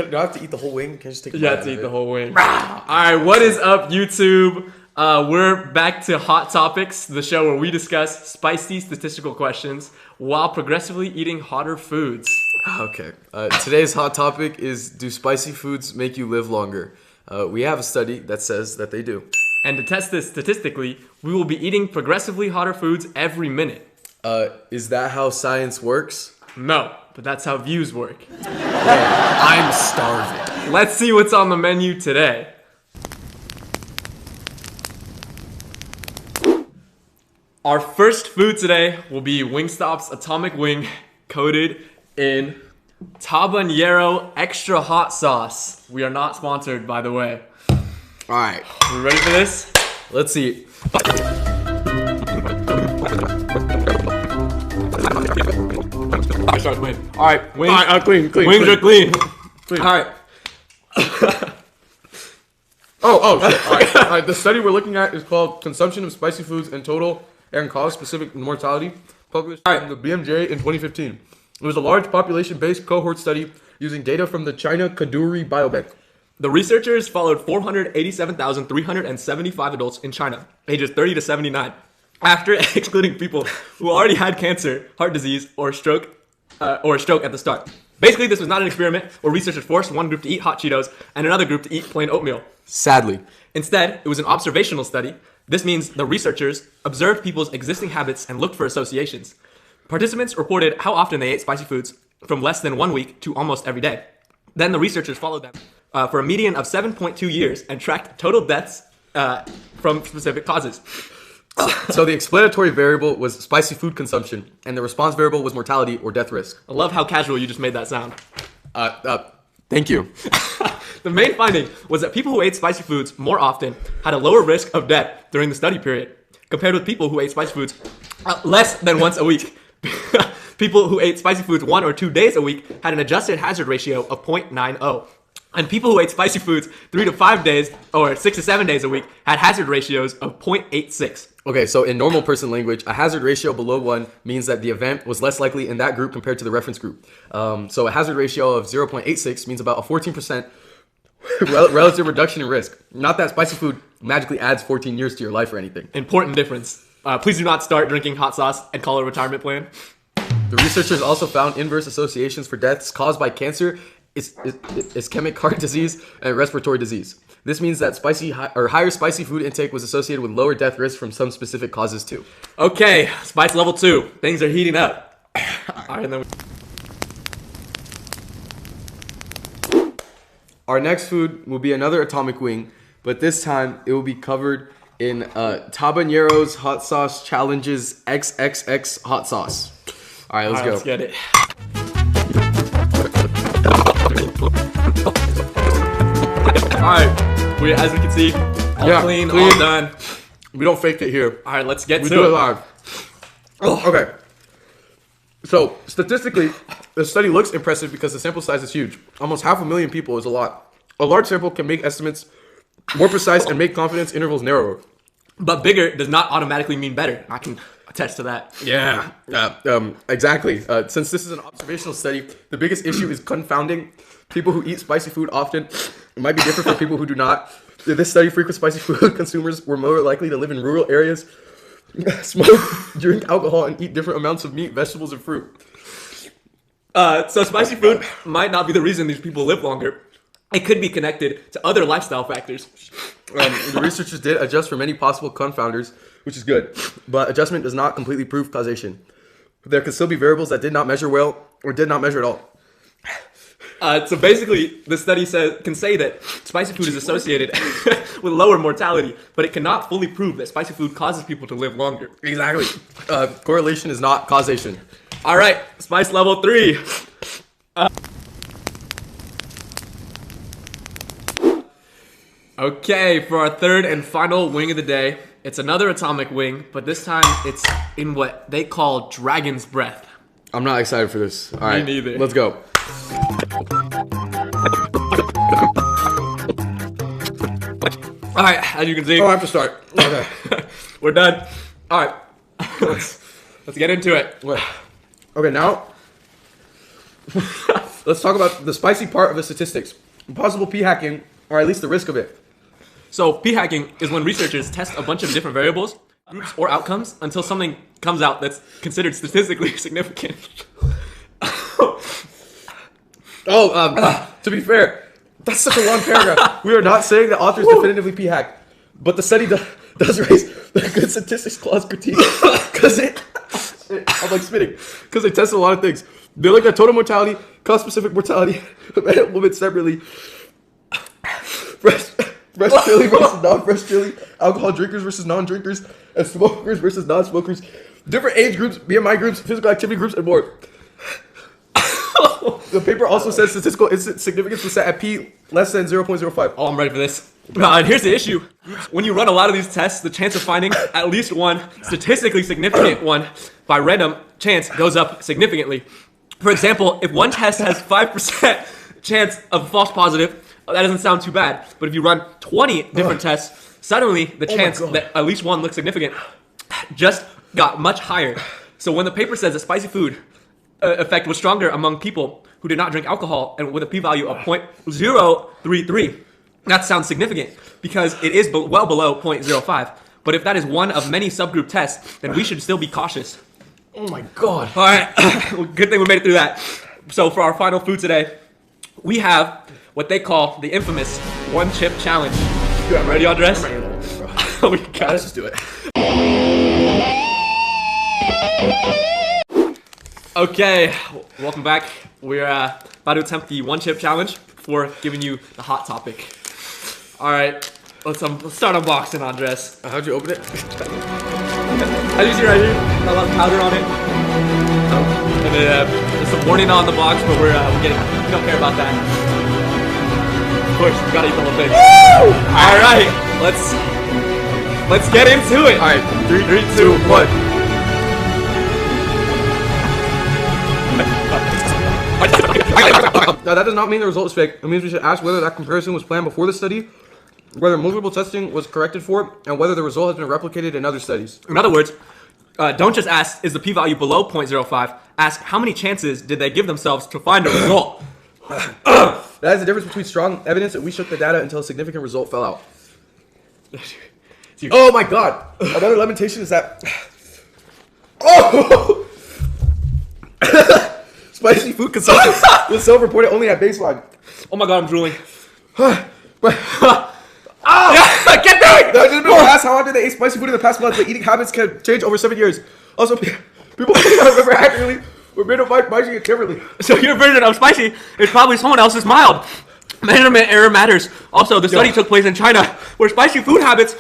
do I have to eat the whole wing? Can I just take? You have to eat the whole wing. All right, what is up, YouTube? We're back to Hot Topics, the show where we discuss spicy statistical questions while progressively eating hotter foods. Okay. Today's hot topic is: do spicy foods make you live longer? We have a study that says that they do. And to test this statistically, we will be eating progressively hotter foods every minute. Is that how science works? No, but that's how views work. I'm starving. Let's see what's on the menu today. Our first food today will be Wingstop's Atomic Wing coated in Tabanero extra hot sauce. We are not sponsored, by the way. All right. We ready for this? Let's see. I start clean. All right, wings. All right, clean. Wings are clean. All right. Shit. All right. The study we're looking at is called Consumption of Spicy Foods in Total and Cause-Specific Mortality, published in the BMJ in 2015. It was a large population-based cohort study using data from the China Kadoorie Biobank. The researchers followed 487,375 adults in China, ages 30 to 79, after excluding people who already had cancer, heart disease, or a stroke at the start. Basically, this was not an experiment where researchers forced one group to eat hot Cheetos and another group to eat plain oatmeal. Sadly. Instead, it was an observational study. This means the researchers observed people's existing habits and looked for associations. Participants reported how often they ate spicy foods from less than 1 week to almost every day. Then the researchers followed them for a median of 7.2 years and tracked total deaths from specific causes. So the explanatory variable was spicy food consumption, and the response variable was mortality or death risk. I love how casual you just made that sound. Thank you. The main finding was that people who ate spicy foods more often had a lower risk of death during the study period, compared with people who ate spicy foods less than once a week. People who ate spicy foods 1 or 2 days a week had an adjusted hazard ratio of 0.90. And people who ate spicy foods 3 to 5 days or 6 to 7 days a week had hazard ratios of 0.86. Okay, so in normal person language, a hazard ratio below 1 means that the event was less likely in that group compared to the reference group. So a hazard ratio of 0.86 means about a 14% relative reduction in risk. Not that spicy food magically adds 14 years to your life or anything. Important difference. Please do not start drinking hot sauce and call it a retirement plan. The researchers also found inverse associations for deaths caused by cancer, ischemic heart disease, and respiratory disease. This means that higher spicy food intake was associated with lower death risk from some specific causes too. Okay, spice level 2. Things are heating up. All right, and then Our next food will be another Atomic Wing, but this time it will be covered in Tabanero's Hot Sauce Challenges XXX Hot Sauce. All right, let's go. Let's get it. All right, as we can see, all clean, all done. We don't fake it here. All right, let's get We to do it. it live. Okay. So, statistically, the study looks impressive because the sample size is huge. Almost 500,000 people is a lot. A large sample can make estimates more precise and make confidence intervals narrower. But bigger does not automatically mean better. I can attest to that. Yeah, Exactly. Since this is an observational study, the biggest issue is confounding. People who eat spicy food often it might be different for people who do not. In this study, frequent spicy food consumers were more likely to live in rural areas, smoke, drink alcohol, and eat different amounts of meat, vegetables, and fruit. So spicy food might not be the reason these people live longer. It could be connected to other lifestyle factors. The researchers did adjust for many possible confounders, which is good, but adjustment does not completely prove causation. There could still be variables that did not measure well or did not measure at all. So basically, the study can say that spicy food is associated with lower mortality, but it cannot fully prove that spicy food causes people to live longer. Exactly. Correlation is not causation. All right, spice level 3. Okay, for our third and final wing of the day, it's another Atomic Wing, but this time it's in what they call Dragon's Breath. I'm not excited for this. All right, neither. Let's go. All right, as you can see, Oh, I have to start. Okay. we're done. All right, let's get into it. Okay, now let's talk about the spicy part of the statistics. Possible p hacking, or at least the risk of it. So p-hacking is when researchers test a bunch of different variables, groups, or outcomes until something comes out that's considered statistically significant. To be fair, that's such a long paragraph. We are not saying that authors definitively p-hack, but the study does raise the good statistics clause critique because I'm like spitting because they tested a lot of things. They looked at total mortality, cause-specific mortality, men and women separately, fresh chili versus non-fresh chili, alcohol drinkers versus non-drinkers, and smokers versus non-smokers, different age groups, BMI groups, physical activity groups, and more. The paper also says statistical significance was set at p less than 0.05. Oh, I'm ready for this. And here's the issue. When you run a lot of these tests, the chance of finding at least one statistically significant one by random chance goes up significantly. For example, if one test has 5% chance of false positive, that doesn't sound too bad. But if you run 20 different tests, suddenly the chance that at least one looks significant just got much higher. So when the paper says that spicy food effect was stronger among people who did not drink alcohol and with a p-value of 0.033, that sounds significant because it is well below 0.05. But if that is one of many subgroup tests, then we should still be cautious. Oh my god. All right, well, good thing we made it through that. So for our final food today, we have what they call the infamous one chip challenge. Dude, I'm Ready, Andres? I'm ready, bro. Oh, we got Let's it. just do it. Okay, welcome back. We're about to attempt the one chip challenge before giving you the hot topic. All right, let's start unboxing, Andres. How'd you open it? As you see right here, got a lot of powder on it. And then, there's some warning on the box, but we don't care about that. Of course, we gotta eat the whole thing. Woo! All right, let's get into it. All right, 3, 2, 1. Now that does not mean the result is fake. It means we should ask whether that comparison was planned before the study, whether multiple testing was corrected for, and whether the result has been replicated in other studies. In other words, don't just ask, is the p-value below 0.05? Ask, how many chances did they give themselves to find a result? That is the difference between strong evidence and we shook the data until a significant result fell out. Oh my god! Another lamentation is that... Oh! Spicy food consumption was self-reported only at baseline. Oh my god, I'm drooling. Yeah, Get there! people ask how often they ate spicy food in the past month, but eating habits can change over 7 years. Also, people may not remember accurately were made of Margie and Kimberly. So your version of spicy is probably someone else's mild. Measurement error matters. Also, the study took place in China, where spicy food habits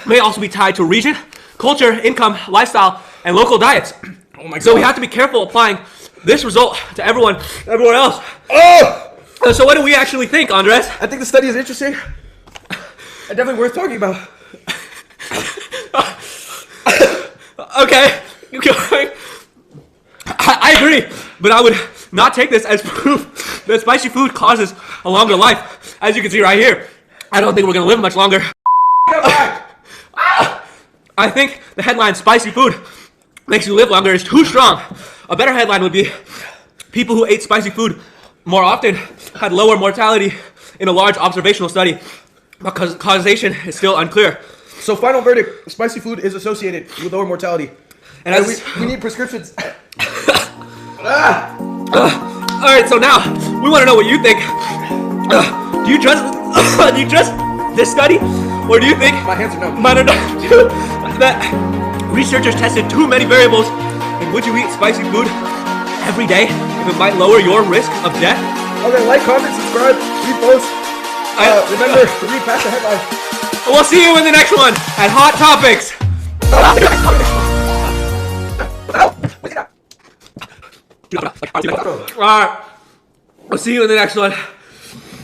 may also be tied to region, culture, income, lifestyle, and local diets. Oh my god. So we have to be careful applying this result to everyone else. Oh! So what do we actually think, Andres? I think the study is interesting. And definitely worth talking about. Okay. I agree, but I would not take this as proof that spicy food causes a longer life. As you can see right here, I don't think we're going to live much longer. I think the headline, spicy food makes you live longer, is too strong. A better headline would be, people who ate spicy food more often had lower mortality in a large observational study, but causation is still unclear. So final verdict, spicy food is associated with lower mortality. And And as we need prescriptions. all right, so now we want to know what you think. Do you trust this study, or do you think My hands are numb. that researchers tested too many variables? And would you eat spicy food every day if it might lower your risk of death? Okay, like, comment, subscribe, repost. Remember to read past the headline. We'll see you in the next one at Hot Topics. All right, we'll see you in the next one.